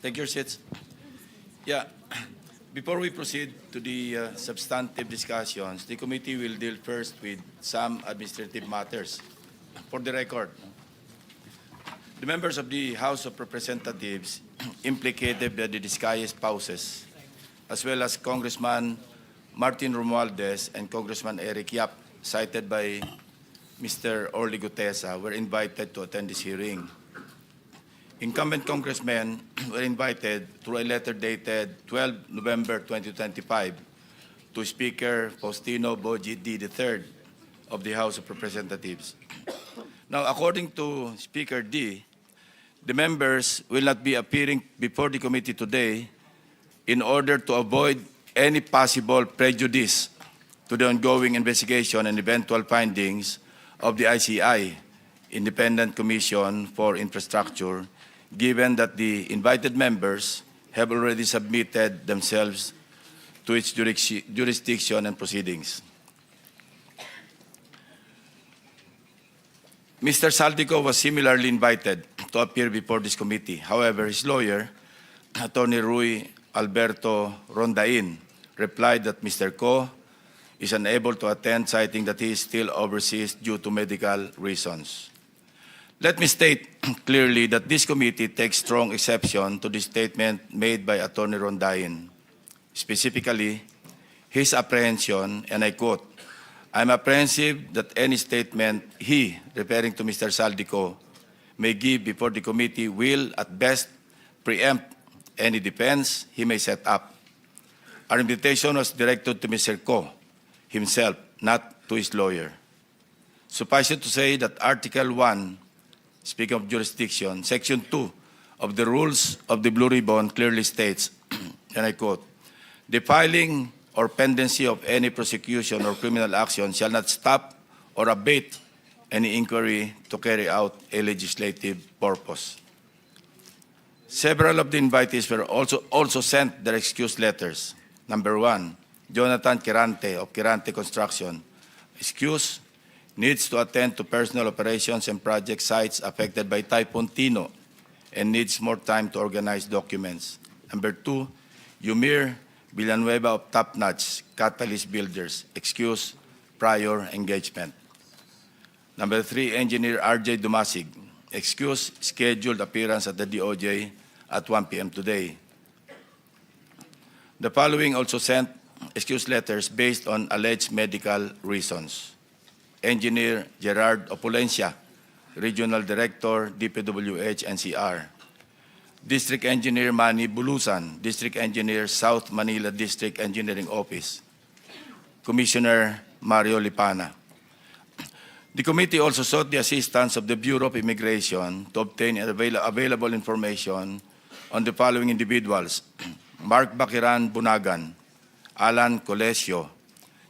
Take your seats. Yeah. Before we proceed to the substantive discussions, the committee will deal first with some administrative matters. For the record, the members of the House of Representatives implicated by the disguised spouses, as well as Congressman Martin Romualdez and Congressman Eric Yap, cited by Mr. Orly Gutesa, were invited to attend this hearing. Incumbent congressmen were invited through a letter dated 12 November 2025 to Speaker Faustino Boji D. III of the House of Representatives. Now, according to Speaker D, the members will not be appearing before the committee today in order to avoid any possible prejudice to the ongoing investigation and eventual findings of the ICI, Independent Commission for Infrastructure, given that the invited members have already submitted themselves to its jurisdiction and proceedings. Mr. Saldico was similarly invited to appear before this committee. However, his lawyer, Attorney Rui Alberto Rondain, replied that Mr. Co is unable to attend, citing that he is still overseas due to medical reasons. Let me state clearly that this committee takes strong exception to the statement made by Attorney Rondain. Specifically, his apprehension, and I quote, "I'm apprehensive that any statement he," referring to Mr. Saldico, "may give before the committee will at best preempt any defense he may set up." Our invitation was directed to Mr. Co himself, not to his lawyer. Suffice it to say that Article 1, speaking of jurisdiction, Section 2 of the Rules of the Blue Ribbon clearly states, and I quote, "The filing or pendency of any prosecution or criminal action shall not stop or abate any inquiry to carry out a legislative purpose." Several of the invitees were also sent their excuse letters. Number 1, Jonathan Quirante of Quirante Construction. Excuse, needs to attend to personal operations and project sites affected by Typhoon Tino and needs more time to organize documents. Number 2, Yumir Villanueva of Top Notch Catalyst Builders. Excuse, prior engagement. Number 3, Engineer RJ Dumasig. Excuse, scheduled appearance at the DOJ at 1 p.m. today. The following also sent excuse letters based on alleged medical reasons. Engineer Gerard Opulencia, Regional Director, DPWH NCR. District Engineer Manny Bulusan, District Engineer, South Manila District Engineering Office. Commissioner Mario Lipana. The committee also sought the assistance of the Bureau of Immigration to obtain available information on the following individuals: Mark Bakiran Bunagan, Alan Colesio,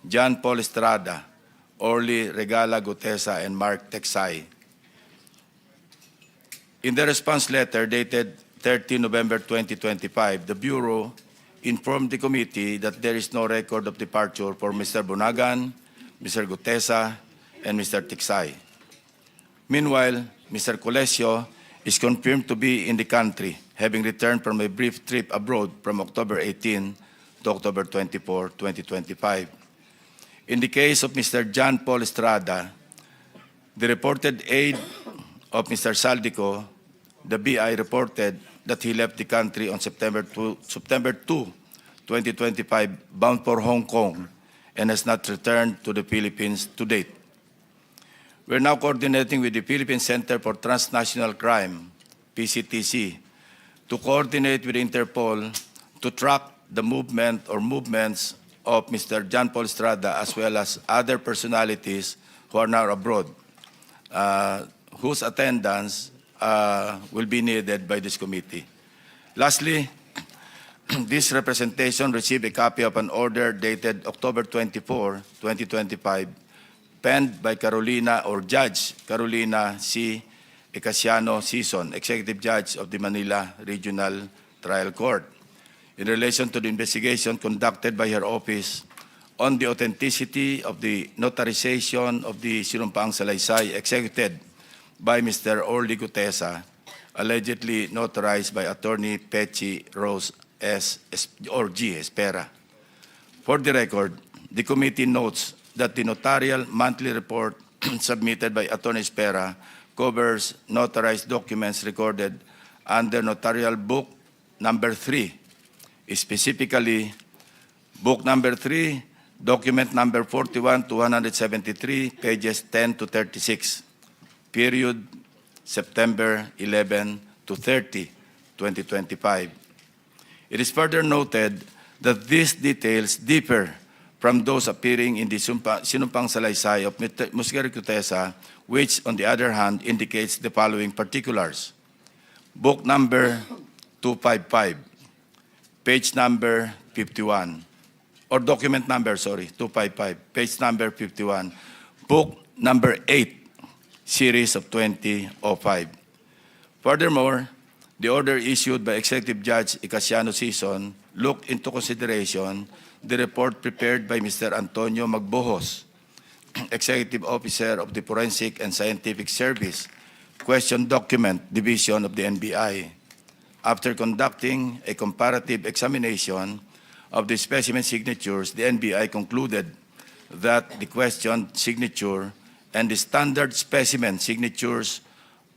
John Paul Estrada, Orly Regala Gutesa, and Mark Texay. In the response letter dated 30 November 2025, the Bureau informed the committee that there is no record of departure for Mr. Bunagan, Mr. Gutesa, and Mr. Texay. Meanwhile, Mr. Colesio is confirmed to be in the country, having returned from a brief trip abroad from October 18 to October 24, 2025. In the case of Mr. John Paul Estrada, the reported aide of Mr. Saldico, the BI reported that he left the country on September 2, 2025, bound for Hong Kong, and has not returned to the Philippines to date. We're now coordinating with the Philippine Center for Transnational Crime, PCTC, to coordinate with Interpol to track the movement or movements of Mr. John Paul Estrada, as well as other personalities who are now abroad, whose attendance will be needed by this committee. Lastly, this representation received a copy of an order dated October 24, 2025, penned by Carolina or Judge Carolina C. Ecasiano Sison, Executive Judge of the Manila Regional Trial Court, in relation to the investigation conducted by her office on the authenticity of the notarization of the Sinumpaang Salaysay executed by Mr. Orly Gutesa allegedly notarized by Attorney Pechi Rose or G. Espera. For the record, the committee notes that the notarial monthly report submitted by Attorney Espera covers notarized documents recorded under Notarial Book Number 3, specifically Book Number 3, Document Number 41 to 173, pages 10 to 36, period September 11 to 30, 2025. It is further noted that these details differ from those appearing in the sinumpang salaysay of Musgari Cutesa, which, on the other hand, indicates the following particulars. Book number 255, page number 51, or document number, 255, page number 51, book number 8, series of 2005. Furthermore, the order issued by Executive Judge Icasiano Sison looked into consideration the report prepared by Mr. Antonio Magbojos, Executive Officer of the Forensic and Scientific Service, Question Document Division of the NBI. After conducting a comparative examination of the specimen signatures, the NBI concluded that the questioned signature and the standard specimen signatures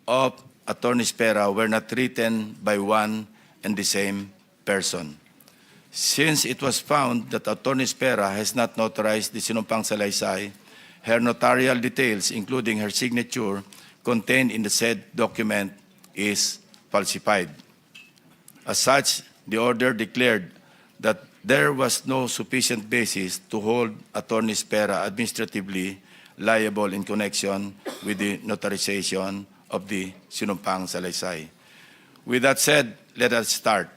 of Attorney Espera were not written by one and the same person. Since it was found that Attorney Espera has not notarized the sinumpang salaysay, her notarial details, including her signature, contained in the said document is falsified. As such, the order declared that there was no sufficient basis to hold Attorney Espera administratively liable in connection with the notarization of the sinumpang salaysay. With that said, let us start.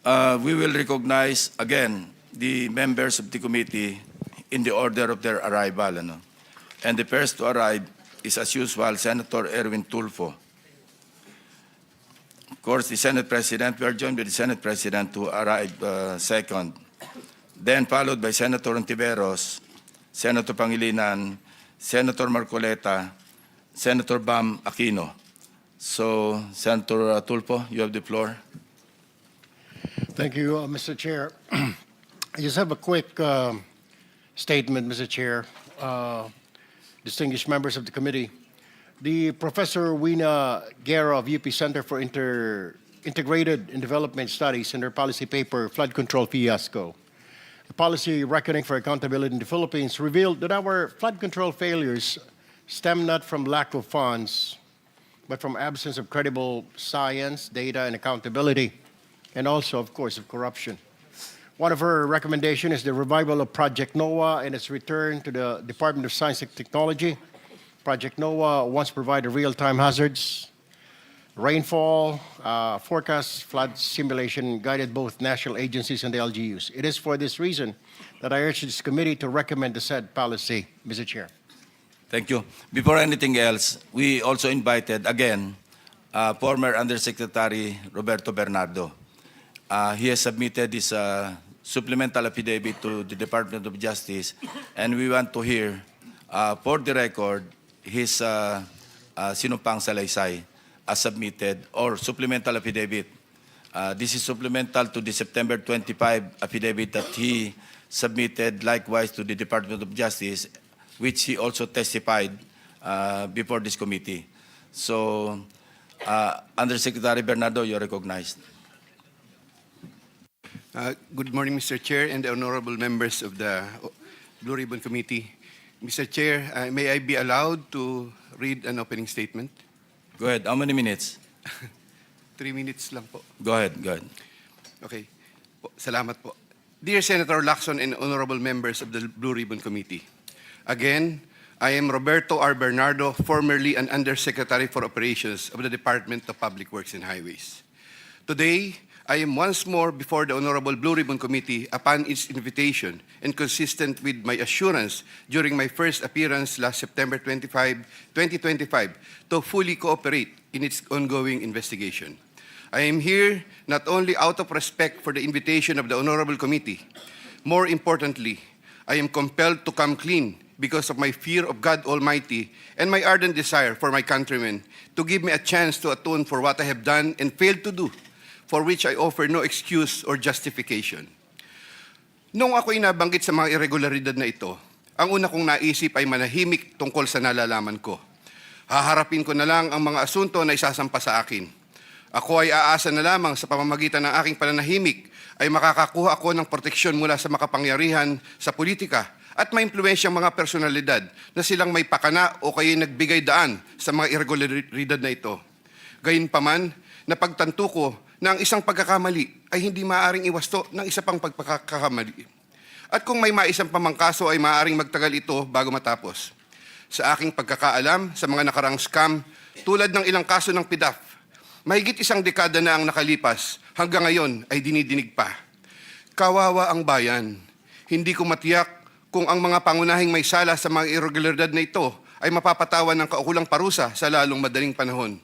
We will recognize again the members of the committee in the order of their arrival. And the first to arrive is, as usual, Senator Erwin Tulfo. Of course, the Senate President, we are joined by the Senate President to arrive second. Then followed by Senator Ontiveros, Senator Pangilinan, Senator Marcoleta, Senator Bam Aquino. So, Senator Tulfo, you have the floor. Thank you, Mr. Chair. I just have a quick statement, Mr. Chair. Distinguished members of the committee. The Professor Wina Guerra of UP Center for Integrated and Development Studies in their policy paper, Flood Control Fiasco, the policy reckoning for accountability in the Philippines, revealed that our flood control failures stem not from lack of funds, but from absence of credible science, data, and accountability, and also, of course, of corruption. One of her recommendations is the revival of Project NOAA and its return to the Department of Science and Technology. Project NOAA once provided real-time hazards, rainfall, forecast, flood simulation, guided both national agencies and the LGUs. It is for this reason that I urge this committee to recommend the said policy, Mr. Chair. Thank you. Before anything else, we also invited, again, former Undersecretary Roberto Bernardo. He has submitted this supplemental affidavit to the Department of Justice, and we want to hear, for the record, his sinumpang salaysay as submitted, or supplemental affidavit. This is supplemental to the September 25 affidavit that he submitted likewise to the Department of Justice, which he also testified before this committee. So, Undersecretary Bernardo, you're recognized. Good morning, Mr. Chair and the honorable members of the Blue Ribbon Committee. Mr. Chair, may I be allowed to read an opening statement? Go ahead. How many minutes? 3 minutes lang po. Go ahead. Okay. Salamat po. Dear Senator Lacson and honorable members of the Blue Ribbon Committee, again, I am Roberto R. Bernardo, formerly an Undersecretary for Operations of the Department of Public Works and Highways. Today, I am once more before the Honorable Blue Ribbon Committee upon its invitation and consistent with my assurance during my first appearance last September 25, 2025 to fully cooperate in its ongoing investigation. I am here not only out of respect for the invitation of the Honorable Committee, more importantly, I am compelled to come clean because of my fear of God Almighty and my ardent desire for my countrymen to give me a chance to atone for what I have done and failed to do, for which I offer no excuse or justification. Nung ako'y nabanggit sa mga irregularidad na ito, ang una kong naisip ay manahimik tungkol sa nalalaman ko. Haharapin ko na lang ang mga asunto na isasampa sa akin. Ako ay aasa na lamang sa pamamagitan ng aking pananahimik ay makakakuha ako ng proteksyon mula sa makapangyarihan sa politika at maimpluwensyang mga personalidad na silang may pakana o kaya nagbigay daan sa mga irregularidad na ito. Gayunpaman, napagtanto ko na ang isang pagkakamali ay hindi maaaring iwasto ng isa pang pagkakamali. At kung may maisang pamangkaso ay maaaring magtagal ito bago matapos. Sa aking pagkakaalam sa mga nakarang scam, tulad ng ilang kaso ng PDAF, mahigit isang dekada na ang nakalipas, hanggang ngayon ay dinidinig pa. Kawawa ang bayan. Hindi ko matiyak kung ang mga pangunahing may sala sa mga irregularidad na ito ay mapapatawan ng kaukulang parusa sa lalong madaling panahon.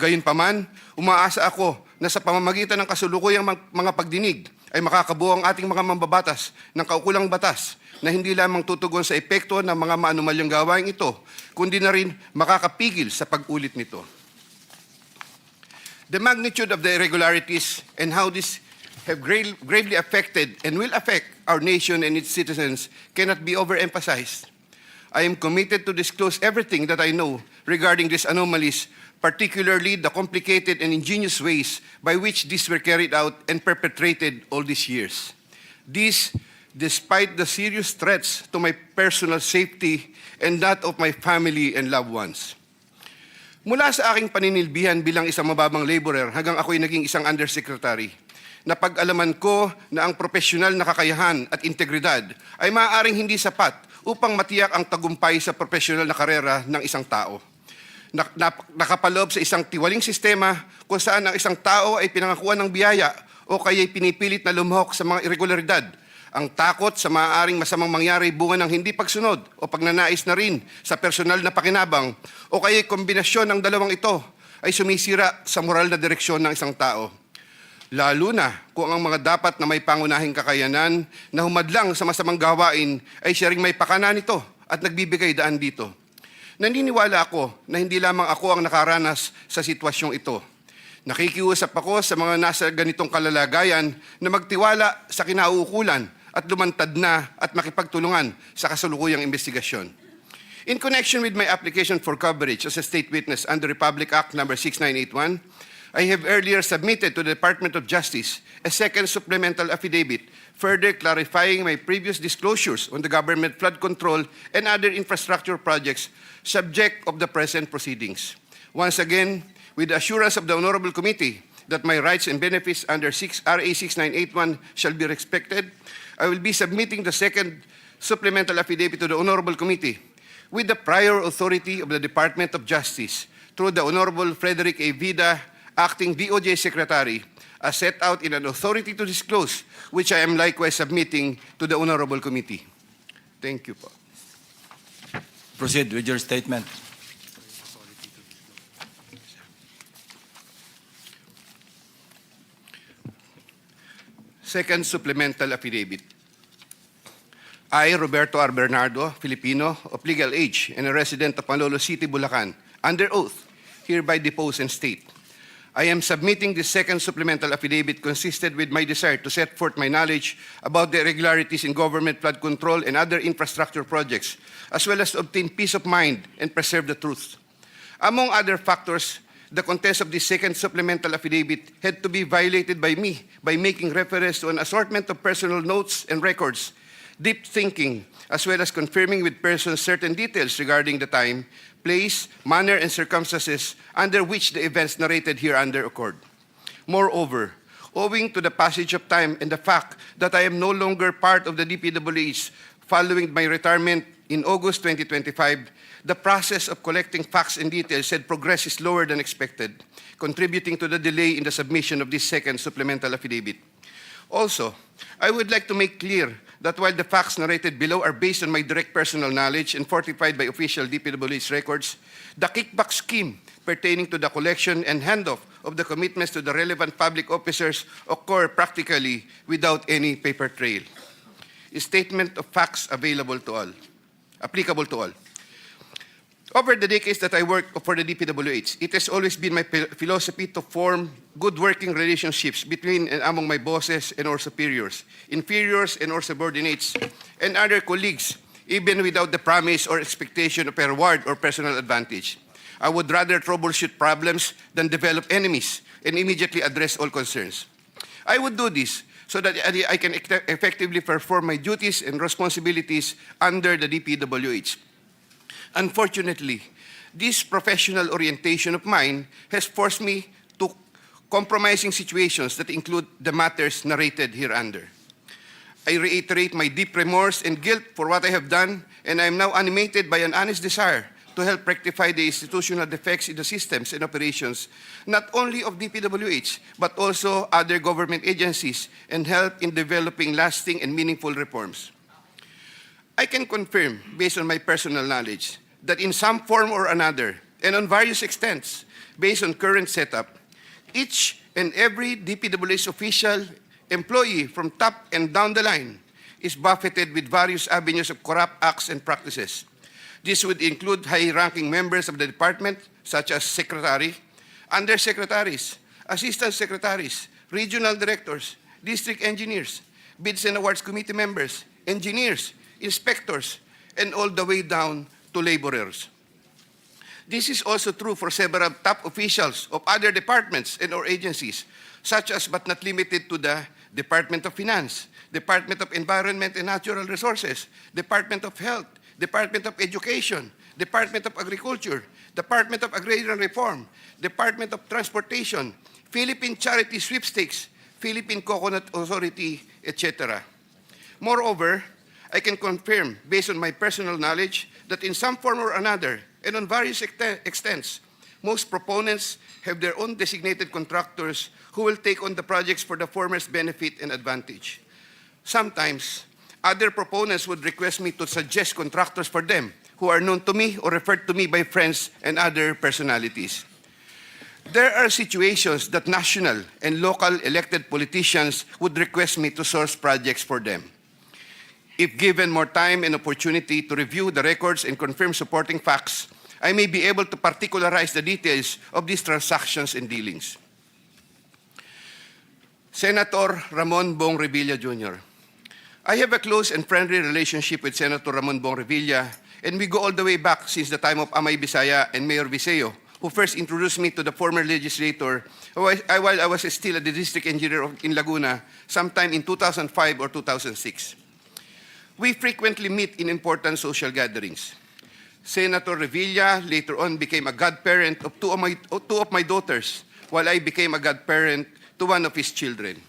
Gayunpaman, umaasa ako na sa pamamagitan ng kasulukuyang mga pagdinig ay makakabuo ang ating mga mambabatas ng kaukulang batas na hindi lamang tutugon sa epekto ng mga maanumalyang gawain ito, kundi na rin makakapigil sa pag-ulit nito. The magnitude of the irregularities and how this have gravely affected and will affect our nation and its citizens cannot be overemphasized. I am committed to disclose everything that I know regarding these anomalies, particularly the complicated and ingenious ways by which these were carried out and perpetrated all these years. This, despite the serious threats to my personal safety and that of my family and loved ones. Mula sa aking paninilbihan bilang isang mababang laborer hanggang ako'y naging isang undersecretary, napag-alaman ko na ang profesional na kakayahan at integridad ay maaaring hindi sapat upang matiyak ang tagumpay sa profesional na karera ng isang tao. Nakapaloob sa isang tiwaling sistema kung saan ang isang tao ay pinangakuan ng biyaya o kaya'y pinipilit na lumahok sa mga irregularidad. Ang takot sa maaaring masamang mangyari bunga ng hindi pagsunod o pagnanais na rin sa personal na pakinabang o kaya'y kombinasyon ng dalawang ito ay sumisira sa moral na direksyon ng isang tao. Lalo na kung ang mga dapat na may pangunahing kakayanan na humadlang sa masamang gawain ay siya ring may pakana nito at nagbibigay daan dito. Naniniwala ako na hindi lamang ako ang nakaranas sa sitwasyong ito. Nakikiusap ako sa mga nasa ganitong kalalagayan na magtiwala sa kinauukulan at lumantad na at makipagtulungan sa kasalukuyang investigasyon. In connection with my application for coverage as a state witness under Republic Act No. 6981, I have earlier submitted to the Department of Justice a second supplemental affidavit further clarifying my previous disclosures on the government flood control and other infrastructure projects subject of the present proceedings. Once again, with the assurance of the Honorable Committee that my rights and benefits under RA 6981 shall be respected, I will be submitting the second supplemental affidavit to the Honorable Committee with the prior authority of the Department of Justice through the Honorable Frederick A. Vida, Acting DOJ Secretary, as set out in an authority to disclose, which I am likewise submitting to the Honorable Committee. Thank you po. Proceed with your statement. Second supplemental affidavit. I, Roberto R. Bernardo, Filipino, of legal age and a resident of Panfilo City, Bulacan, under oath, hereby depose and state. I am submitting this second supplemental affidavit consisted with my desire to set forth my knowledge about the irregularities in government flood control and other infrastructure projects, as well as to obtain peace of mind and preserve the truth. Among other factors, the contents of this second supplemental affidavit had to be violated by me by making reference to an assortment of personal notes and records, deep thinking, as well as confirming with persons certain details regarding the time, place, manner, and circumstances under which the events narrated hereunder occurred. Moreover, owing to the passage of time and the fact that I am no longer part of the DPWH following my retirement in August 2025, the process of collecting facts and details had progressed slower than expected, contributing to the delay in the submission of this second supplemental affidavit. Also, I would like to make clear that while the facts narrated below are based on my direct personal knowledge and fortified by official DPWH records, the kickback scheme pertaining to the collection and handoff of the commitments to the relevant public officers occur practically without any paper trail. A statement of facts available to all. applicable to all. Over the decades that I worked for the DPWH, it has always been my philosophy to form good working relationships between and among my bosses and or superiors, inferiors and or subordinates, and other colleagues, even without the promise or expectation of a reward or personal advantage. I would rather troubleshoot problems than develop enemies and immediately address all concerns. I would do this so that I can effectively perform my duties and responsibilities under the DPWH. Unfortunately, this professional orientation of mine has forced me to compromising situations that include the matters narrated hereunder. I reiterate my deep remorse and guilt for what I have done, and I am now animated by an honest desire to help rectify the institutional defects in the systems and operations, not only of DPWH, but also other government agencies, and help in developing lasting and meaningful reforms. I can confirm, based on my personal knowledge, that in some form or another, and on various extents, based on current setup, each and every DPWH official, employee from top and down the line is buffeted with various avenues of corrupt acts and practices. This would include high-ranking members of the department, such as secretary, undersecretaries, assistant secretaries, regional directors, district engineers, bids and awards committee members, engineers, inspectors, and all the way down to laborers. This is also true for several top officials of other departments and or agencies, such as but not limited to the Department of Finance, Department of Environment and Natural Resources, Department of Health, Department of Education, Department of Agriculture, Department of Agrarian Reform, Department of Transportation, Philippine Charity Sweepstakes, Philippine Coconut Authority, etc. Moreover, I can confirm, based on my personal knowledge, that in some form or another, and on various extents, most proponents have their own designated contractors who will take on the projects for the former's benefit and advantage. Sometimes, other proponents would request me to suggest contractors for them who are known to me or referred to me by friends and other personalities. There are situations that national and local elected politicians would request me to source projects for them. If given more time and opportunity to review the records and confirm supporting facts, I may be able to particularize the details of these transactions and dealings. Senator Ramon Bong Revilla Jr. I have a close and friendly relationship with Senator Ramon Bong Revilla, and we go all the way back since the time of Amay Bisaya and Mayor Viseo, who first introduced me to the former legislator while I was still a district engineer in Laguna sometime in 2005 or 2006. We frequently meet in important social gatherings. Senator Revilla later on became a godparent of two of my daughters, while I became a godparent to one of his children.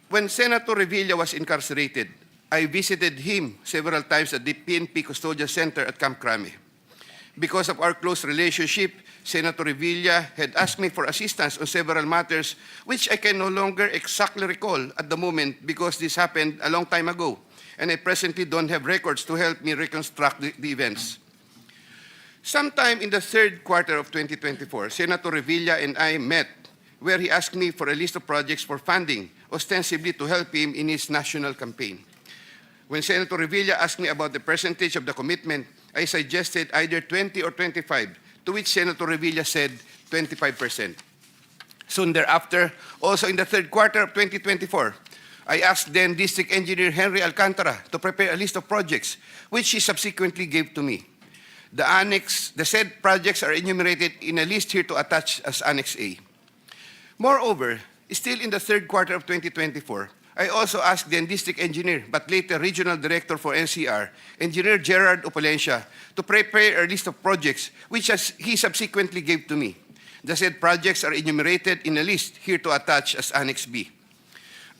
When Senator Revilla was incarcerated, I visited him several times at the PNP Custodial Center at Camp Crame. Because of our close relationship, Senator Revilla had asked me for assistance on several matters which I can no longer exactly recall at the moment because this happened a long time ago, and I presently don't have records to help me reconstruct the events. Sometime in the third quarter of 2024, Senator Revilla and I met where he asked me for a list of projects for funding, ostensibly to help him in his national campaign. When Senator Revilla asked me about the percentage of the commitment, I suggested either 20 or 25, to which Senator Revilla said 25%. Soon thereafter, also in the third quarter of 2024, I asked then District Engineer Henry Alcantara to prepare a list of projects, which he subsequently gave to me. The said projects are enumerated in a list here to attach as Annex A. Moreover, still in the third quarter of 2024, I also asked then District Engineer, but later Regional Director for NCR, Engineer Gerard Opalencia, to prepare a list of projects, which he subsequently gave to me. The said projects are enumerated in a list here to attach as Annex B.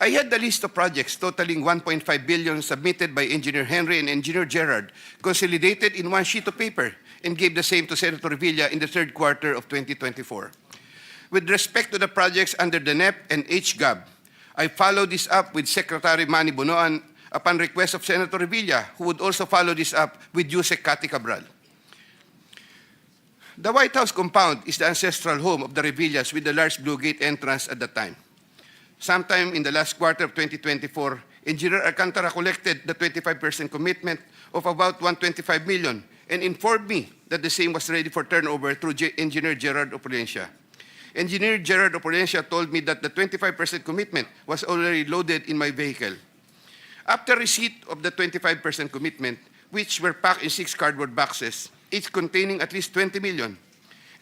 I had the list of projects totaling 1.5 billion submitted by Engineer Henry and Engineer Gerard, consolidated in one sheet of paper, and gave the same to Senator Revilla in the third quarter of 2024. With respect to the projects under the NEP and HGAB, I followed this up with Secretary Manny Bonoan upon request of Senator Revilla, who would also follow this up with Yusek Cathy Cabral. The White House compound is the ancestral home of the Revillas with the large Blue Gate entrance at the time. Sometime in the last quarter of 2024, Engineer Alcantara collected the 25% commitment of about 125 million and informed me that the same was ready for turnover through Engineer Gerard Opulencia. Engineer Gerard Opulencia told me that the 25% commitment was already loaded in my vehicle. After receipt of the 25% commitment, which were packed in 6 cardboard boxes, each containing at least 20 million,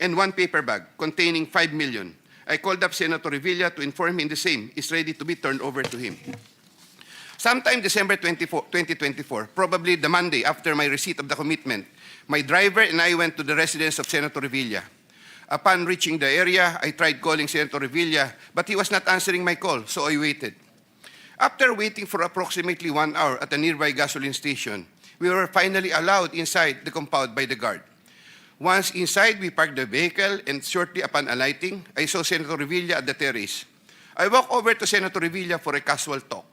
and 1 paper bag containing 5 million, I called up Senator Revilla to inform him the same is ready to be turned over to him. Sometime December 2024, probably the Monday after my receipt of the commitment, my driver and I went to the residence of Senator Revilla. Upon reaching the area, I tried calling Senator Revilla, but he was not answering my call, so I waited. After waiting for approximately 1 hour at a nearby gasoline station, we were finally allowed inside the compound by the guard. Once inside, we parked the vehicle, and shortly upon alighting, I saw Senator Revilla at the terrace. I walked over to Senator Revilla for a casual talk.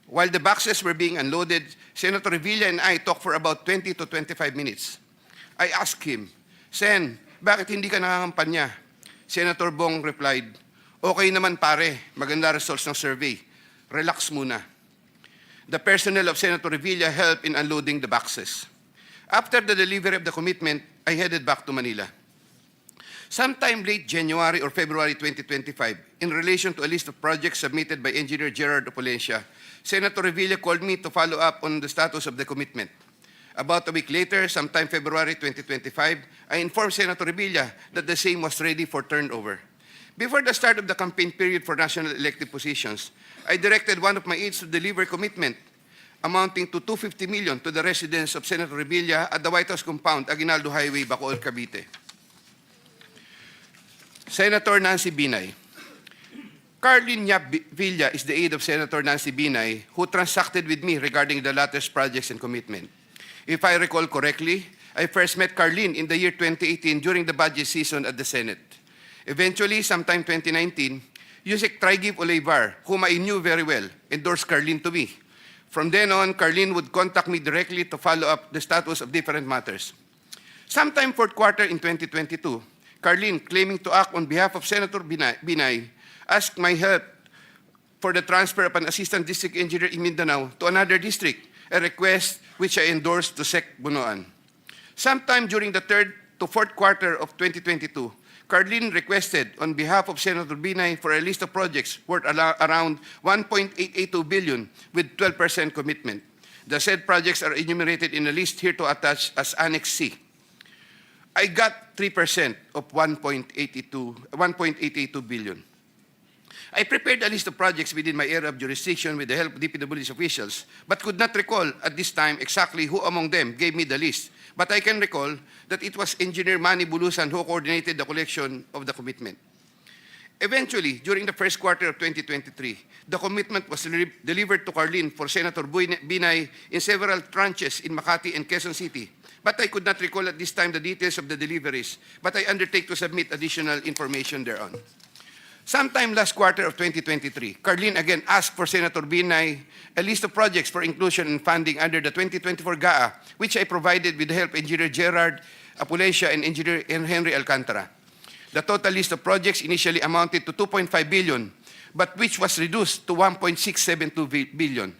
While the boxes were being unloaded, Senator Revilla and I talked for about 20 to 25 minutes. I asked him, Sen, bakit hindi ka nangangampanya? Senator Bong replied, okay naman pare, maganda results ng survey. Relax muna. The personnel of Senator Revilla helped in unloading the boxes. After the delivery of the commitment, I headed back to Manila. Sometime late January or February 2025, in relation to a list of projects submitted by Engineer Gerard Opulencia, Senator Revilla called me to follow up on the status of the commitment. About a week later, sometime February 2025, I informed Senator Revilla that the same was ready for turnover. Before the start of the campaign period for national elected positions, I directed one of my aides to deliver commitment amounting to 250 million to the residence of Senator Revilla at the White House compound, Aguinaldo Highway, Bacoor, Cavite. Senator Nancy Binay. Carlin Yap Villa is the aide of Senator Nancy Binay, who transacted with me regarding the latter's projects and commitment. If I recall correctly, I first met Carlin in the year 2018 during the budget season at the Senate. Eventually, sometime 2019, Yusek Trigib Olivar, whom I knew very well, endorsed Carlin to me. From then on, Carlin would contact me directly to follow up the status of different matters. Sometime fourth quarter in 2022, Carlin, claiming to act on behalf of Senator Binay, asked my help for the transfer of an assistant district engineer in Mindanao to another district, a request which I endorsed to Sec. Bunoan. Sometime during the third to fourth quarter of 2022, Carlin requested on behalf of Senator Binay for a list of projects worth around 1.882 billion with 12% commitment. The said projects are enumerated in a list here to attach as Annex C. I got 3% of 1.882 billion. I prepared a list of projects within my area of jurisdiction with the help of DPWH officials, but could not recall at this time exactly who among them gave me the list. But I can recall that it was Engineer Manny Bulusan who coordinated the collection of the commitment. Eventually, during the first quarter of 2023, the commitment was delivered to Carlin for Senator Binay in several tranches in Makati and Quezon City. But I could not recall at this time the details of the deliveries, but I undertake to submit additional information thereon. Sometime last quarter of 2023, Carlin again asked for Senator Binay a list of projects for inclusion and funding under the 2024 GAA, which I provided with the help of Engineer Gerard Opulencia and Engineer Henry Alcantara. The total list of projects initially amounted to 2.5 billion, but which was reduced to 1.672 billion.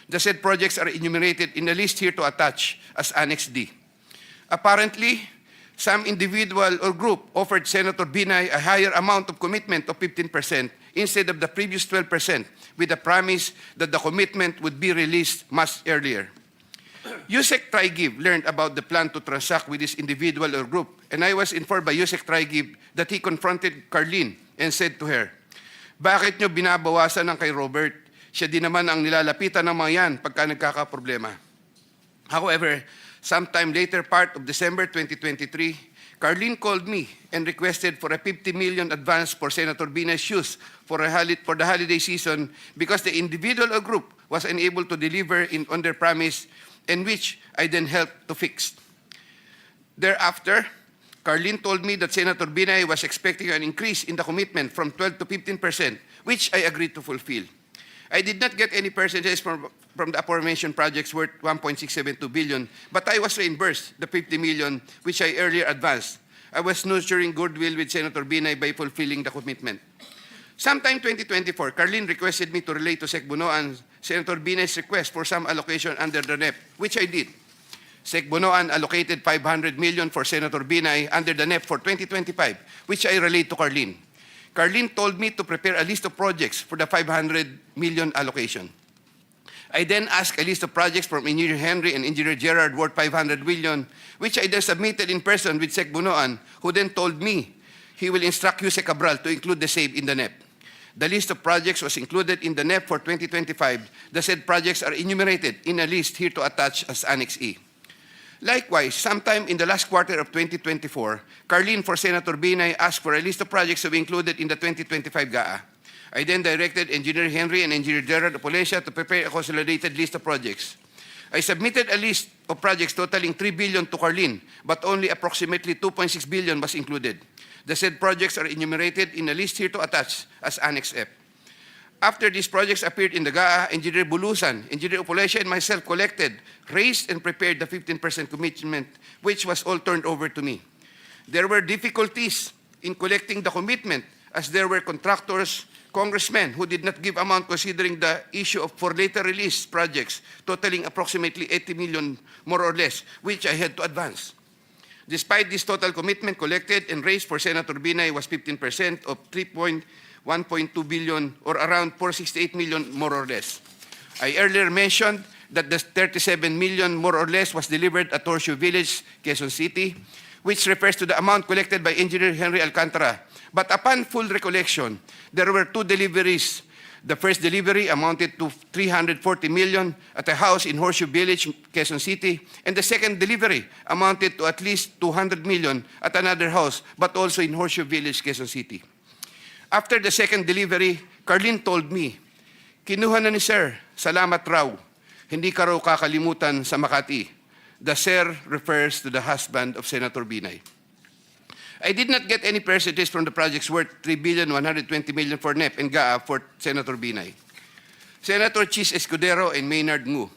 The said projects are enumerated in the list here to attach as Annex D. Apparently, some individual or group offered Senator Binay a higher amount of commitment of 15% instead of the previous 12%, with the promise that the commitment would be released much earlier. Yusek Trigib learned about the plan to transact with this individual or group, and I was informed by Yusek Trigib that he confronted Carlin and said to her, "Bakit nyo binabawasan ng kay Robert? Siya din naman ang nilalapitan ng mga yan pagka nagkakaproblema." However, sometime later part of December 2023, Carlin called me and requested for a 50 million advance for Senator Binay's use for the holiday season because the individual or group was unable to deliver on their promise, and which I then helped to fix. Thereafter, Carlin told me that Senator Binay was expecting an increase in the commitment from 12 to 15%, which I agreed to fulfill. I did not get any percentages from the aforementioned projects worth 1.672 billion, but I was reimbursed the 50 million which I earlier advanced. I was nurturing goodwill with Senator Binay by fulfilling the commitment. Sometime 2024, Carlin requested me to relay to Sec. Bunoan Senator Binay's request for some allocation under the NEP, which I did. Sec Bonoan allocated 500 million for Senator Binay under the NEP for 2025, which I relayed to Carlene. Carlene told me to prepare a list of projects for the 500 million allocation. I then asked a list of projects from Engineer Henry and Engineer Gerard worth 500 million, which I then submitted in person with Sec Bonoan, who then told me he will instruct Yusek Cabral to include the same in the NEP. The list of projects was included in the NEP for 2025. The said projects are enumerated in a list here to attach as Annex E. Likewise, sometime in the last quarter of 2024, Carlene for Senator Binay asked for a list of projects to be included in the 2025 GAA. I then directed Engineer Henry and Engineer Gerard of Polencia to prepare a consolidated list of projects. I submitted a list of projects totaling 3 billion to Carlene, but only approximately 2.6 billion was included. The said projects are enumerated in a list here to attach as Annex F. After these projects appeared in the GAA, Engineer Bulusan, Engineer Opolencia, and myself collected, raised, and prepared the 15% commitment, which was all turned over to me. There were difficulties in collecting the commitment, as there were contractors, congressmen who did not give amount considering the issue of for later release projects totaling approximately 80 million more or less, which I had to advance. Despite this total commitment collected and raised for Senator Binay was 15% of 1.2 billion or around 468 million more or less. I earlier mentioned that the 37 million more or less was delivered at Horseshoe Village, Quezon City, which refers to the amount collected by Engineer Henry Alcantara. But upon full recollection, there were two deliveries. The first delivery amounted to 340 million at a house in Horseshoe Village, Quezon City, and the second delivery amounted to at least 200 million at another house, but also in Horseshoe Village, Quezon City. After the second delivery, Carlene told me, "Kinuha na ni Sir, salamat raw. Hindi ka raw kakalimutan sa Makati." The Sir refers to the husband of Senator Binay. I did not get any percentages from the projects worth 3,120 million for NEP and GAA for Senator Binay. Senator Chis Escudero and Maynard Ngu.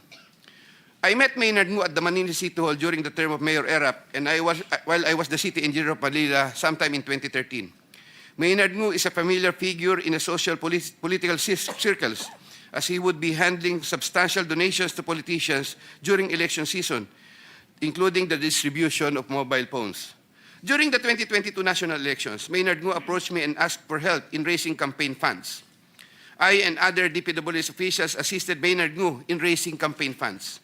I met Maynard Ngu at the Manila City Hall during the term of Mayor Erap, and while I was the city engineer of Manila sometime in 2013. Maynard Ngu is a familiar figure in the social political circles, as he would be handling substantial donations to politicians during election season, including the distribution of mobile phones. During the 2022 national elections, Maynard Ngu approached me and asked for help in raising campaign funds. I and other DPWH officials assisted Maynard Ngu in raising campaign funds.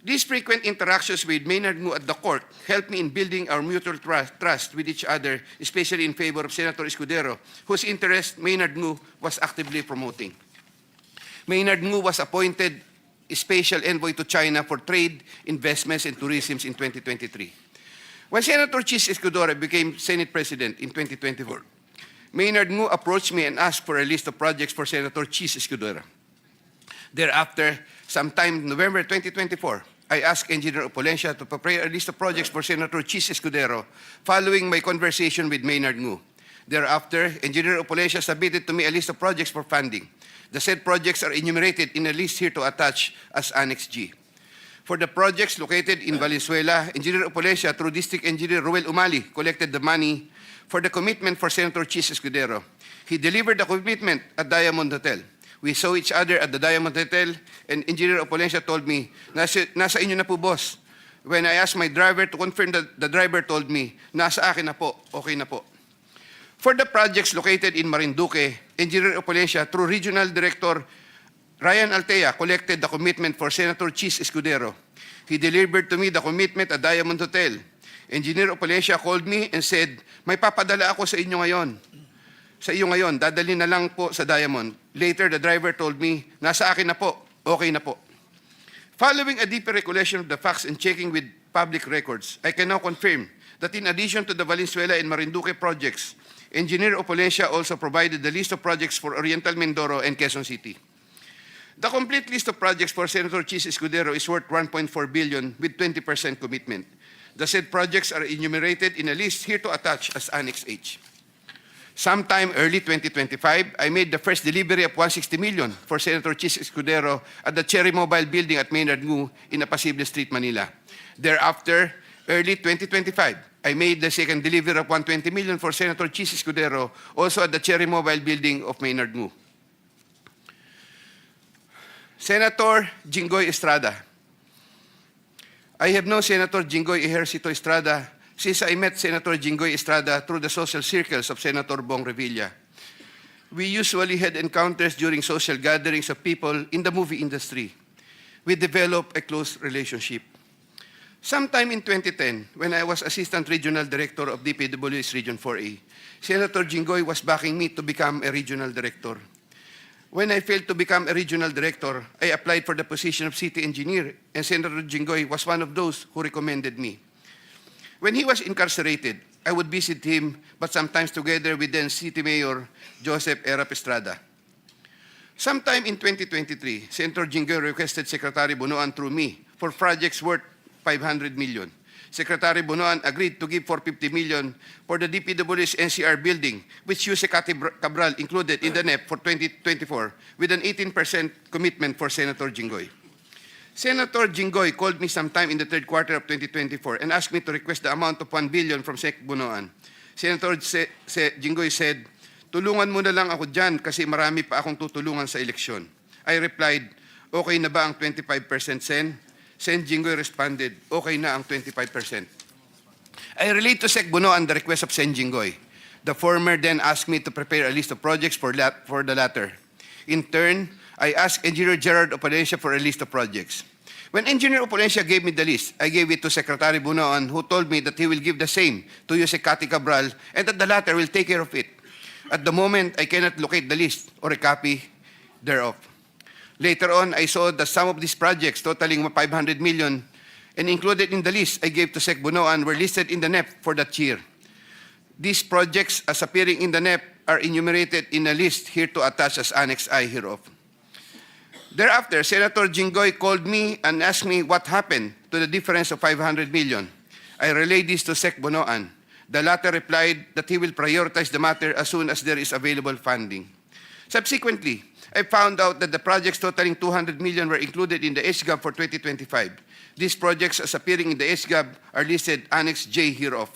These frequent interactions with Maynard Ngu at the court helped me in building our mutual trust with each other, especially in favor of Senator Escudero, whose interest Maynard Ngu was actively promoting. Maynard Ngu was appointed Special Envoy to China for Trade, Investments, and Tourism in 2023. When Senator Chis Escudero became Senate President in 2024, Maynard Ngu approached me and asked for a list of projects for Senator Chis Escudero. Thereafter, sometime in November 2024, I asked Engineer Opolencia to prepare a list of projects for Senator Chis Escudero following my conversation with Maynard Ngu. Thereafter, Engineer Opolencia submitted to me a list of projects for funding. The said projects are enumerated in a list here to attach as Annex G. For the projects located in Valenzuela, Engineer Opolencia, through District Engineer Ruel Umali, collected the money for the commitment for Senator Chis Escudero. He delivered the commitment at Diamond Hotel. We saw each other at the Diamond Hotel, and Engineer Opolencia told me, nasa inyo na po, boss. When I asked my driver to confirm, the driver told me, nasa akin na po, okay na po. For the projects located in Marinduque, Engineer Opolencia, through Regional Director Ryan Altea, collected the commitment for Senator Chis Escudero. He delivered to me the commitment at Diamond Hotel. Engineer Opolencia called me and said, "May papadala ako sa inyo ngayon. Sa iyo ngayon, dadalhin na lang po sa Diamond." Later, the driver told me, "Nasa akin na po, okay na po." Following a deeper recollection of the facts and checking with public records, I can now confirm that in addition to the Valenzuela and Marinduque projects, Engineer Opolencia also provided the list of projects for Oriental Mindoro and Quezon City. The complete list of projects for Senator Chis Escudero is worth 1.4 billion with 20% commitment. The said projects are enumerated in a list here to attach as Annex H. Sometime early 2025, I made the first delivery of 160 million for Senator Chis Escudero at the Cherry Mobile Building at Maynard Ngu in Apacible Street, Manila. Thereafter, early 2025, I made the second delivery of 120 million for Senator Chis Escudero, also at the Cherry Mobile Building of Maynard Ngu. Senator Jinggoy Estrada. I have known Senator Jinggoy Ejercito Estrada since I met Senator Jinggoy Estrada through the social circles of Senator Bong Revilla. We usually had encounters during social gatherings of people in the movie industry. We developed a close relationship. Sometime in 2010, when I was Assistant Regional Director of DPWH Region 4A, Senator Jinggoy was backing me to become a Regional Director. When I failed to become a Regional Director, I applied for the position of City Engineer, and Senator Jinggoy was one of those who recommended me. When he was incarcerated, I would visit him, but sometimes together with then City Mayor Joseph Erap Estrada. Sometime in 2023, Senator Jinggoy requested Secretary Bunoan through me for projects worth 500 million. Secretary Bunoan agreed to give 450 million for the DPWH NCR building, which Yuse Cabral included in the NEP for 2024, with an 18% commitment for Senator Jinggoy. Senator Jinggoy called me sometime in the third quarter of 2024 and asked me to request the amount of 1 billion from Sec Bunoan. Senator Jinggoy said, "Tulungan mo na lang ako dyan kasi marami pa akong tutulungan sa eleksyon." I replied, "Okay na ba ang 25% Sen?" Sen Jinggoy responded, "Okay na ang 25%. I relayed to Sec Bunoan the request of Sen Jinggoy. The former then asked me to prepare a list of projects for the latter. In turn, I asked Engineer Gerard Opalencia for a list of projects. When Engineer Opalencia gave me the list, I gave it to Secretary Bunoan, who told me that he will give the same to Yuse Cabral and that the latter will take care of it. At the moment, I cannot locate the list or a copy thereof. Later on, I saw that some of these projects totaling 500 million and included in the list I gave to Sec Bunoan were listed in the NEP for that year. These projects, as appearing in the NEP, are enumerated in a list here to attach as Annex I hereof. Thereafter, Senator Jinggoy called me and asked me what happened to the difference of 500 million. I relayed this to Sec Bunoan. The latter replied that he will prioritize the matter as soon as there is available funding. Subsequently, I found out that the projects totaling 200 million were included in the HGAB for 2025. These projects, as appearing in the HGAB, are listed Annex J hereof.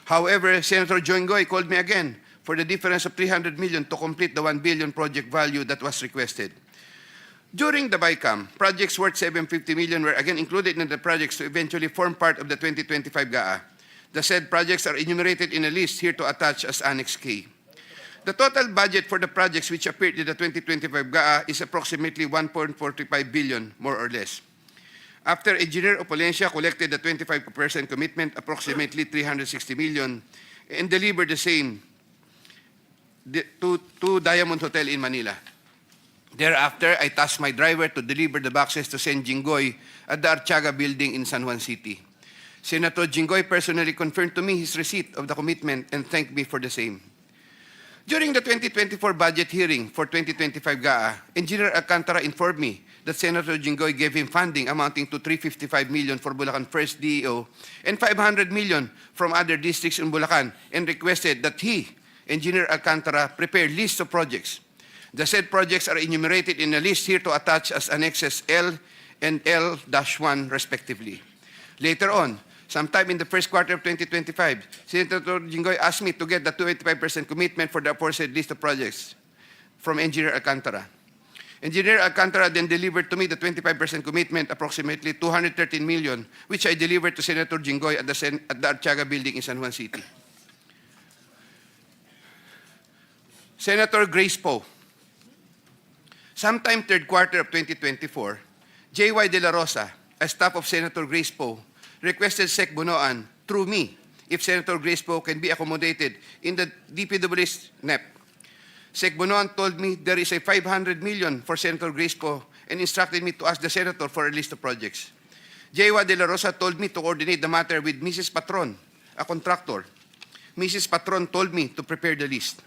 However, Senator Jinggoy called me again for the difference of 300 million to complete the 1 billion project value that was requested. During the BICAM, projects worth 750 million were again included in the projects to eventually form part of the 2025 GAA. The said projects are enumerated in a list here to attach as Annex K. The total budget for the projects which appeared in the 2025 GAA is approximately 1.45 billion, more or less. After Engineer Opalencia collected the 25% commitment, approximately 360 million, and delivered the same to Diamond Hotel in Manila. Thereafter, I tasked my driver to deliver the boxes to Sen Jinggoy at the Artiaga building in San Juan City. Senator Jinggoy personally confirmed to me his receipt of the commitment and thanked me for the same. During the 2024 budget hearing for 2025 GAA, Engineer Alcantara informed me that Senator Jinggoy gave him funding amounting to 355 million for Bulacan First DEO and 500 million from other districts in Bulacan and requested that he, Engineer Alcantara, prepare lists of projects. The said projects are enumerated in a list here to attach as Annexes L and L-1 respectively. Later on, sometime in the first quarter of 2025, Senator Jinggoy asked me to get the 25% commitment for the aforesaid list of projects from Engineer Alcantara. Engineer Alcantara then delivered to me the 25% commitment, approximately 213 million, which I delivered to Senator Jinggoy at the Artiaga building in San Juan City. Senator Grace Poe. Sometime third quarter of 2024, J.Y. De La Rosa, a staff of Senator Grace Poe, requested Sec Bunoan through me if Senator Grace Poe can be accommodated in the DPWH NEP. Sec Bunoan told me there is a 500 million for Senator Grace Poe and instructed me to ask the Senator for a list of projects. J.Y. De La Rosa told me to coordinate the matter with Mrs. Patron, a contractor. Mrs. Patron told me to prepare the list.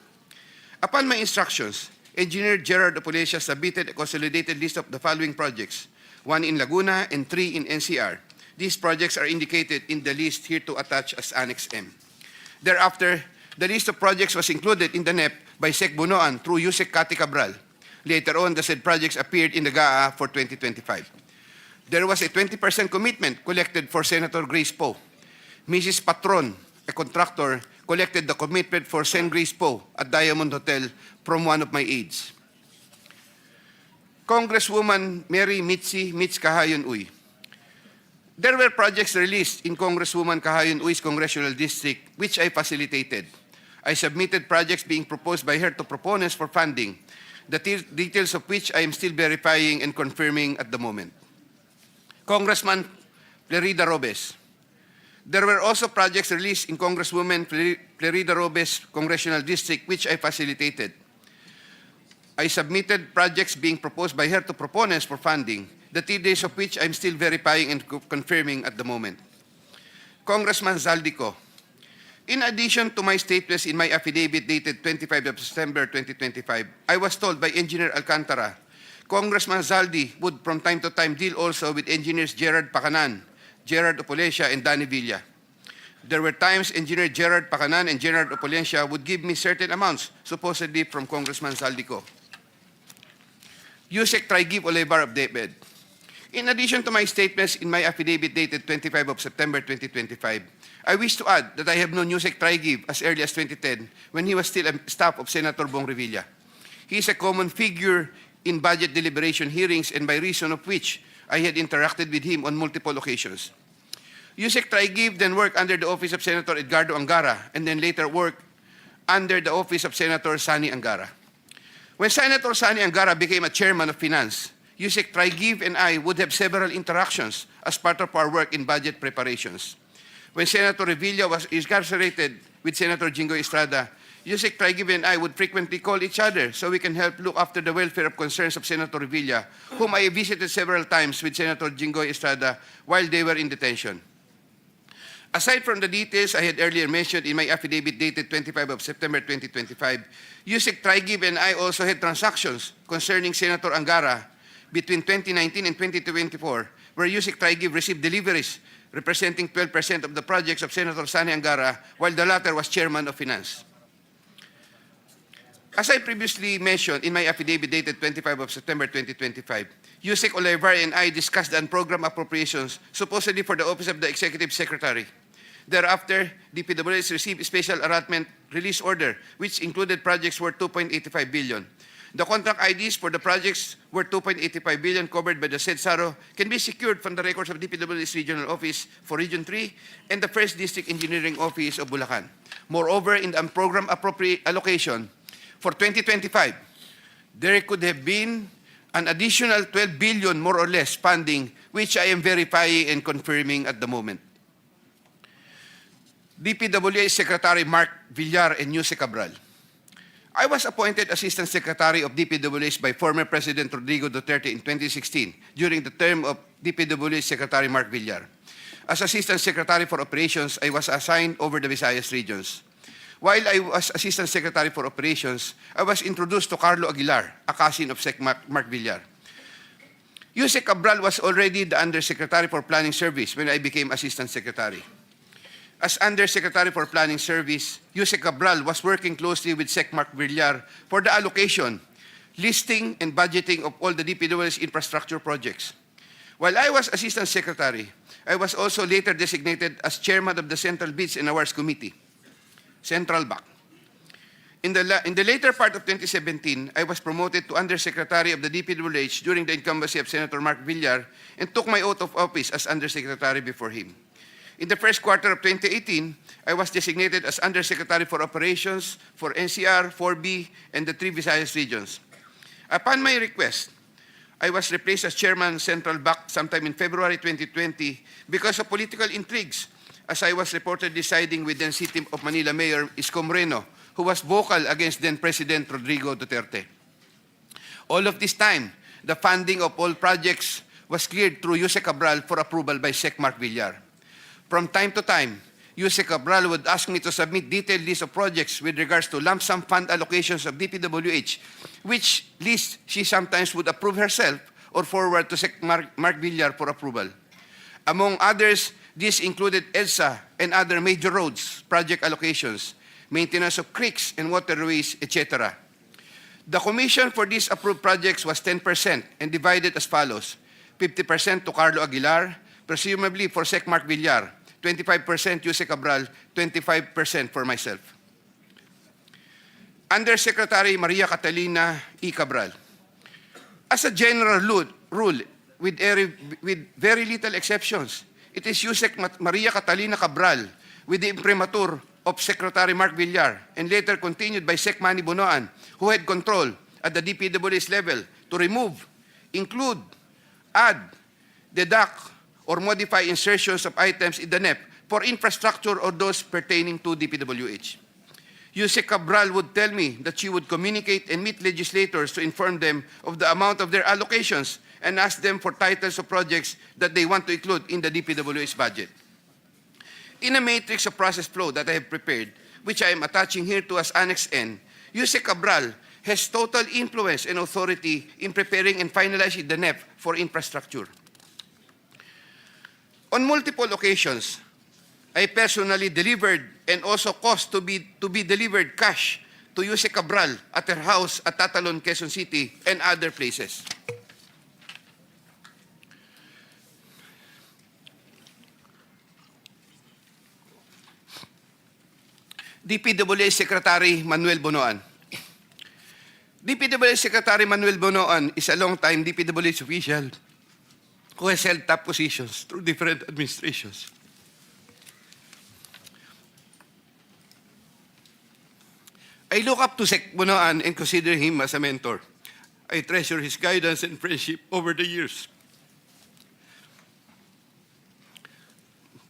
Upon my instructions, Engineer Gerard Opalencia submitted a consolidated list of the following projects, 1 in Laguna and 3 in NCR. These projects are indicated in the list here to attach as Annex M. Thereafter, the list of projects was included in the NEP by Sec Bunoan through Yusek Cabral. Later on, the said projects appeared in the GAA for 2025. There was a 20% commitment collected for Senator Grace Poe. Mrs. Patron, a contractor, collected the commitment for Sen Grace Poe at Diamond Hotel from one of my aides. Congresswoman Mary Mitzi Kahayon Uy. There were projects released in Congresswoman Kahayon Uy's congressional district, which I facilitated. I submitted projects being proposed by her to proponents for funding, the details of which I am still verifying and confirming at the moment. Congressman Florida Robes. There were also projects released in Congresswoman Florida Robes' congressional district, which I facilitated. I submitted projects being proposed by her to proponents for funding, the details of which I'm still verifying and confirming at the moment. Congressman Zaldy. In addition to my statements in my affidavit dated 25 of September 2025, I was told by Engineer Alcantara, Congressman Zaldy would from time to time deal also with engineers Gerard Pacanan, Gerard Opolencia, and Danny Villa. There were times Engineer Gerard Pacanan and Gerard Opolencia would give me certain amounts, supposedly from Congressman Zaldy. Yusek Traigib Olivar of DepEd. In addition to my statements in my affidavit dated 25 of September 2025, I wish to add that I have known Yusek Traigib as early as 2010 when he was still a staff of Senator Bong Revilla. He is a common figure in budget deliberation hearings and by reason of which I had interacted with him on multiple occasions. Yusek Traigib then worked under the office of Senator Edgardo Angara and then later worked under the office of Senator Sani Angara. When Senator Sani Angara became a chairman of Finance, Yusek Traigib and I would have several interactions as part of our work in budget preparations. When Senator Revilla was incarcerated with Senator Jinggoy Estrada, Yusek Traigib and I would frequently call each other so we can help look after the welfare of concerns of Senator Revilla, whom I visited several times with Senator Jinggoy Estrada while they were in detention. Aside from the details I had earlier mentioned in my affidavit dated 25 of September 2025, Yusek Traigib and I also had transactions concerning Senator Angara between 2019 and 2024, where Yusek Traigib received deliveries representing 12% of the projects of Senator Sani Angara, while the latter was chairman of Finance. As I previously mentioned in my affidavit dated 25 of September 2025, Yusek Olivar and I discussed the unprogrammed appropriations supposedly for the Office of the Executive Secretary. Thereafter, DPWH received a special allotment release order, which included projects worth 2.85 billion. The contract IDs for the projects worth 2.85 billion covered by the said SARO can be secured from the records of DPWH Regional Office for Region 3 and the 1st District Engineering Office of Bulacan. Moreover, in the unprogrammed appropriate allocation for 2025, there could have been an additional 12 billion more or less funding, which I am verifying and confirming at the moment. DPWH Secretary Mark Villar and Yusek Cabral. I was appointed Assistant Secretary of DPWH by former President Rodrigo Duterte in 2016 during the term of DPWH Secretary Mark Villar. As Assistant Secretary for Operations, I was assigned over the Visayas regions. While I was Assistant Secretary for Operations, I was introduced to Carlo Aguilar, a cousin of Sec Mark Villar. Yusek Cabral was already the Undersecretary for Planning Service when I became Assistant Secretary. As Undersecretary for Planning Service, Yusek Cabral was working closely with Sec Mark Villar for the allocation, listing, and budgeting of all the DPWH infrastructure projects. While I was Assistant Secretary, I was also later designated as Chairman of the Central Bids and Awards Committee, Central BAC. In the later part of 2017, I was promoted to Undersecretary of the DPWH during the incumbency of Senator Mark Villar and took my oath of office as Undersecretary before him. In the first quarter of 2018, I was designated as Undersecretary for Operations for NCR, 4B, and the 3 Visayas regions. Upon my request, I was replaced as Chairman Central BAC sometime in February 2020 because of political intrigues, as I was reportedly siding with then City of Manila Mayor Isko Moreno, who was vocal against then President Rodrigo Duterte. All of this time, the funding of all projects was cleared through Yusek Cabral for approval by Sec Mark Villar. From time to time, Yusek Cabral would ask me to submit detailed list of projects with regards to lump sum fund allocations of DPWH, which list she sometimes would approve herself or forward to Sec Mark Villar for approval. Among others, this included EDSA and other major roads, project allocations, maintenance of creeks and waterways, etc. The commission for these approved projects was 10% and divided as follows: 50% to Carlo Aguilar, presumably for Sec Mark Villar, 25% Yusek Cabral, 25% for myself. Undersecretary Maria Catalina E. Cabral. As a general rule, with very little exceptions, it is Yusek Maria Catalina Cabral, with the imprimatur of Secretary Mark Villar, and later continued by Sec Manny Bunoan, who had control at the DPWH level to remove, include, add, deduct, or modify insertions of items in the NEP for infrastructure or those pertaining to DPWH. Yusek Cabral would tell me that she would communicate and meet legislators to inform them of the amount of their allocations and ask them for titles of projects that they want to include in the DPWH budget. In a matrix of process flow that I have prepared, which I am attaching here to as Annex N, Yusek Cabral has total influence and authority in preparing and finalizing the NEP for infrastructure. On multiple occasions, I personally delivered and also caused to be delivered cash to Yusek Cabral at her house at Tatalon, Quezon City, and other places. DPWH Secretary Manuel Bonoan. DPWH Secretary Manuel Bonoan is a long-time DPWH official who has held top positions through different administrations. I look up to Sec Bonoan and consider him as a mentor. I treasure his guidance and friendship over the years.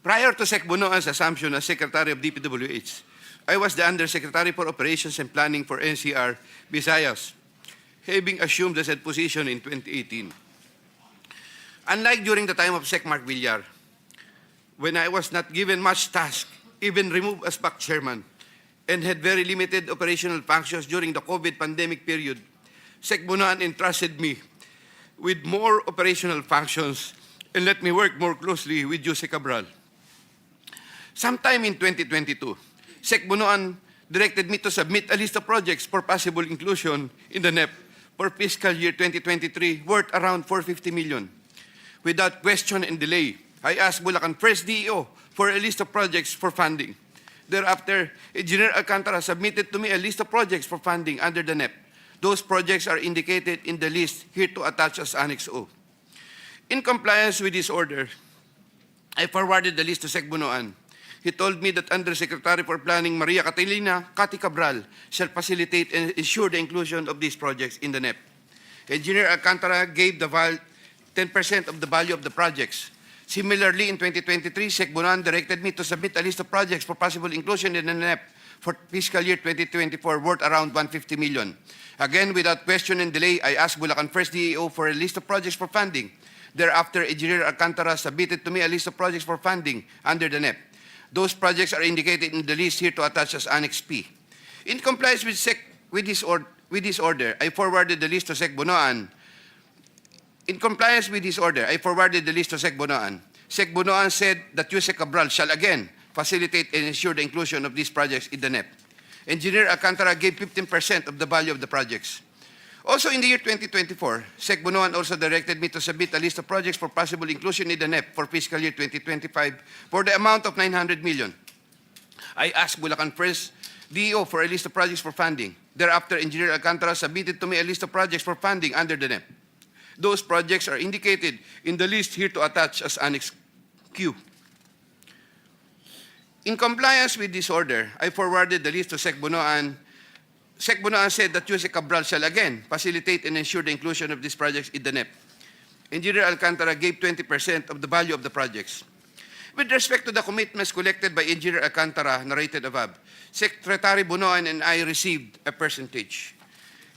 Prior to Sec Bonoan's assumption as Secretary of DPWH, I was the Undersecretary for Operations and Planning for NCR Visayas, having assumed the said position in 2018. Unlike during the time of Sec Mark Villar, when I was not given much task, even removed as back chairman, and had very limited operational functions during the COVID pandemic period, Sec Bonoan entrusted me with more operational functions and let me work more closely with Yusek Cabral. Sometime in 2022, Sec Bonoan directed me to submit a list of projects for possible inclusion in the NEP for fiscal year 2023 worth around 450 million. Without question and delay, I asked Bulacan First DEO for a list of projects for funding. Thereafter, Engineer Alcantara submitted to me a list of projects for funding under the NEP. Those projects are indicated in the list here to attach as Annex O. In compliance with this order, I forwarded the list to Sec Bonoan. He told me that Undersecretary for Planning Maria Catalina Cati Cabral shall facilitate and ensure the inclusion of these projects in the NEP. Engineer Alcantara gave the 10% of the value of the projects. Similarly, in 2023, Sec Bonoan directed me to submit a list of projects for possible inclusion in the NEP for fiscal year 2024 worth around 150 million. Again, without question and delay, I asked Bulacan First DEO for a list of projects for funding. Thereafter, Engineer Alcantara submitted to me a list of projects for funding under the NEP. Those projects are indicated in the list here to attach as Annex P. In compliance with this order, I forwarded the list to Sec Bonoan. In compliance with this order, I forwarded the list to Sec Bonoan. Sec Bonoan said that Yusek Cabral shall again facilitate and ensure the inclusion of these projects in the NEP. Engineer Alcantara gave 15% of the value of the projects. Also in the year 2024, Sec Bonoan also directed me to submit a list of projects for possible inclusion in the NEP for fiscal year 2025 for the amount of 900 million. I asked Bulacan First DEO for a list of projects for funding. Thereafter, Engineer Alcantara submitted to me a list of projects for funding under the NEP. Those projects are indicated in the list here to attach as Annex Q. In compliance with this order, I forwarded the list to Sec Bonoan. Sec Bonoan said that Yusek Cabral shall again facilitate and ensure the inclusion of these projects in the NEP. Engineer Alcantara gave 20% of the value of the projects. With respect to the commitments collected by Engineer Alcantara narrated above, Secretary Bonoan and I received a percentage.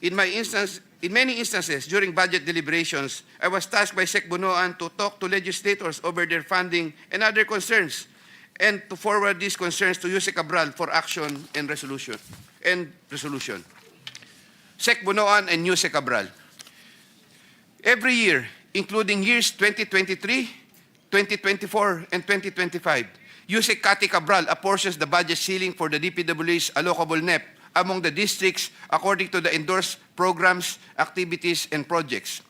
In many instances during budget deliberations, I was tasked by Sec Bonoan to talk to legislators over their funding and other concerns, and to forward these concerns to Yusek Cabral for action and resolution. Sec Bonoan and Yusek Cabral. Every year, including years 2023, 2024, and 2025, Yusek Cati Cabral apportions the budget ceiling for the DPWH's allocable NEP among the districts according to the endorsed programs, activities, and projects,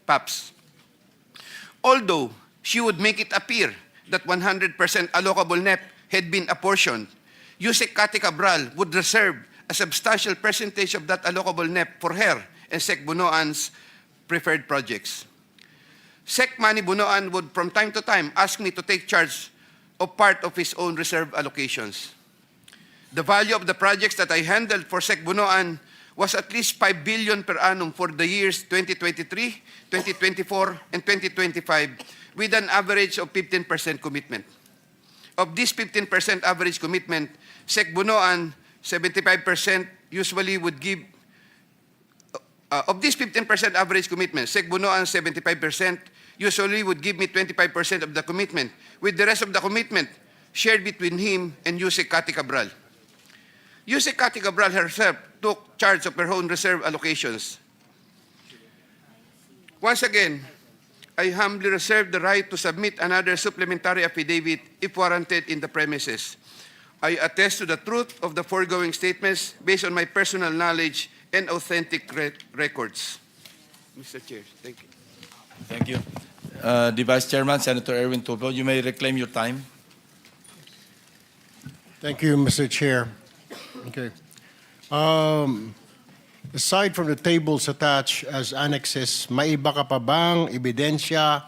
PAPs. Although she would make it appear that 100% allocable NEP had been apportioned, Yusek Cati Cabral would reserve a substantial percentage of that allocable NEP for her and Sec Bonoan's preferred projects. Sec Manny Bunoan would from time to time ask me to take charge of part of his own reserve allocations. The value of the projects that I handled for Sec Bunoan was at least 5 billion per annum for the years 2023, 2024, and 2025, with an average of 15% commitment. Of this 15% average commitment, Sec Bunoan, 75% usually would give, of this 15% average commitment, Sec Bunoan 75% usually would give me 25% of the commitment, with the rest of the commitment shared between him and Yusek Kati Cabral. Yusek Kati Cabral herself took charge of her own reserve allocations. Once again, I humbly reserve the right to submit another supplementary affidavit if warranted in the premises. I attest to the truth of the foregoing statements based on my personal knowledge and authentic records. Mr. Chair, thank you. Thank you. The Vice Chairman, Senator Erwin Tulfo, you may reclaim your time. Thank you, Mr. Chair. Okay. Aside from the tables attached as annexes, may iba ka pa bang ebidensya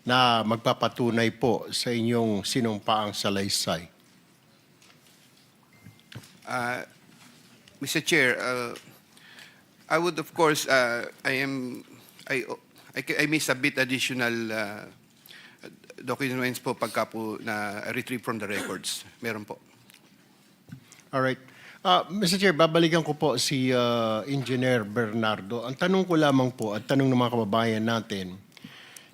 na magpapatunay po sa inyong sinumpaang salaysay? Mr. Chair, I would of course, I may submit additional documents po pagka po na retrieve from the records. Meron po. All right. Mr. Chair, babalikan ko po si Engineer Bernardo. Ang tanong ko lamang po at tanong ng mga kababayan natin,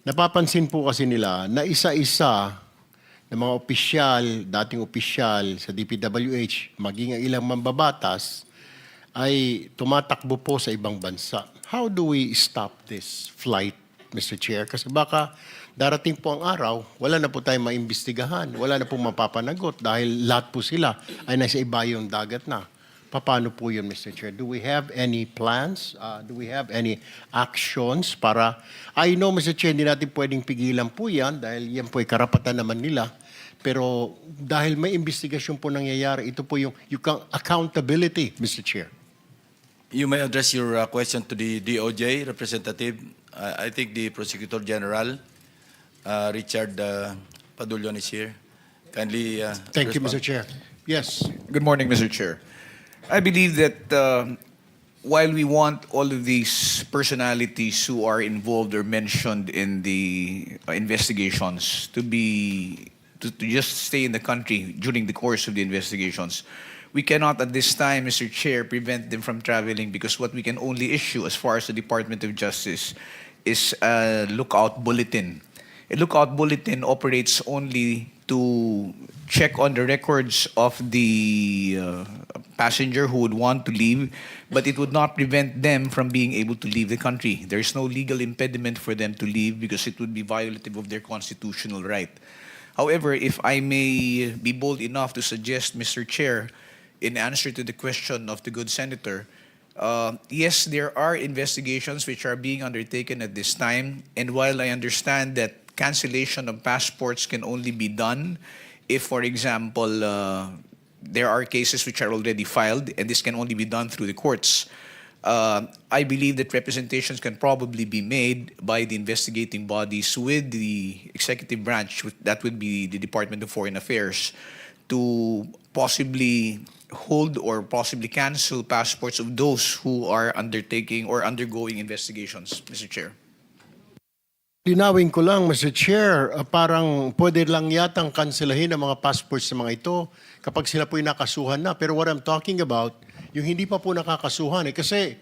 napapansin po kasi nila na isa-isa ng mga opisyal, dating opisyal sa DPWH, maging ang ilang mambabatas, ay tumatakbo po sa ibang bansa. How do we stop this flight, Mr. Chair? Kasi baka darating po ang araw, wala na po tayong maimbestigahan, wala na po mapapanagot dahil lahat po sila ay nasa ibayong dagat na. Paano po yun, Mr. Chair? Do we have any plans? Do we have any actions para... I know, Mr. Chair, hindi natin pwedeng pigilan po yan dahil yan po ay karapatan naman nila. Pero dahil may investigasyon po nangyayari, ito po yung accountability, Mr. Chair. You may address your question to the DOJ representative. I think the Prosecutor General, Richard Padulyon, is here. Kindly Thank you, respond. Mr. Chair. Yes. Good morning, Mr. Chair. I believe that while we want all of these personalities who are involved or mentioned in the investigations to just stay in the country during the course of the investigations, we cannot at this time, Mr. Chair, prevent them from traveling because what we can only issue as far as the Department of Justice is a lookout bulletin. A lookout bulletin operates only to check on the records of the passenger who would want to leave, but it would not prevent them from being able to leave the country. There is no legal impediment for them to leave because it would be violative of their constitutional right. However, if I may be bold enough to suggest, Mr. Chair, in answer to the question of the good senator, yes, there are investigations which are being undertaken at this time, and while I understand that cancellation of passports can only be done if, for example, there are cases which are already filed, and this can only be done through the courts. I believe that representations can probably be made by the investigating bodies with the executive branch, that would be the Department of Foreign Affairs, to possibly hold or possibly cancel passports of those who are undertaking or undergoing investigations, Mr. Chair. Linawin ko lang, Mr. Chair, parang pwede lang yatang kanselahin ang mga passports sa mga ito kapag sila po'y nakasuhan na. Pero what I'm talking about, yung hindi pa po nakakasuhan. Kasi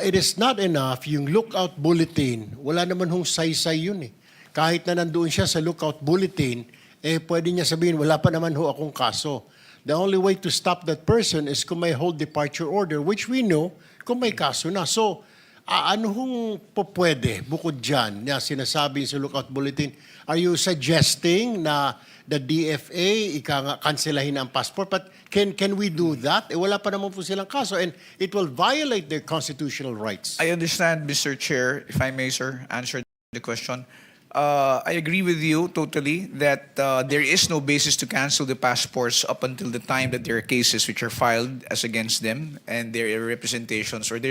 it is not enough, yung lookout bulletin, wala naman hong saysay yun eh. Kahit na nandoon siya sa lookout bulletin, pwede niya sabihin, wala pa naman ho akong kaso. The only way to stop that person is kung may hold departure order, which we know kung may kaso na. So, ano hong pwede bukod dyan na sinasabi sa lookout bulletin? Are you suggesting na the DFA kanselahin ang passport? But can we do that? Wala pa naman po silang kaso and it will violate their constitutional rights. I understand, Mr. Chair, if I may, sir, answer the question. I agree with you totally that there is no basis to cancel the passports up until the time that there are cases which are filed as against them and there are representations or there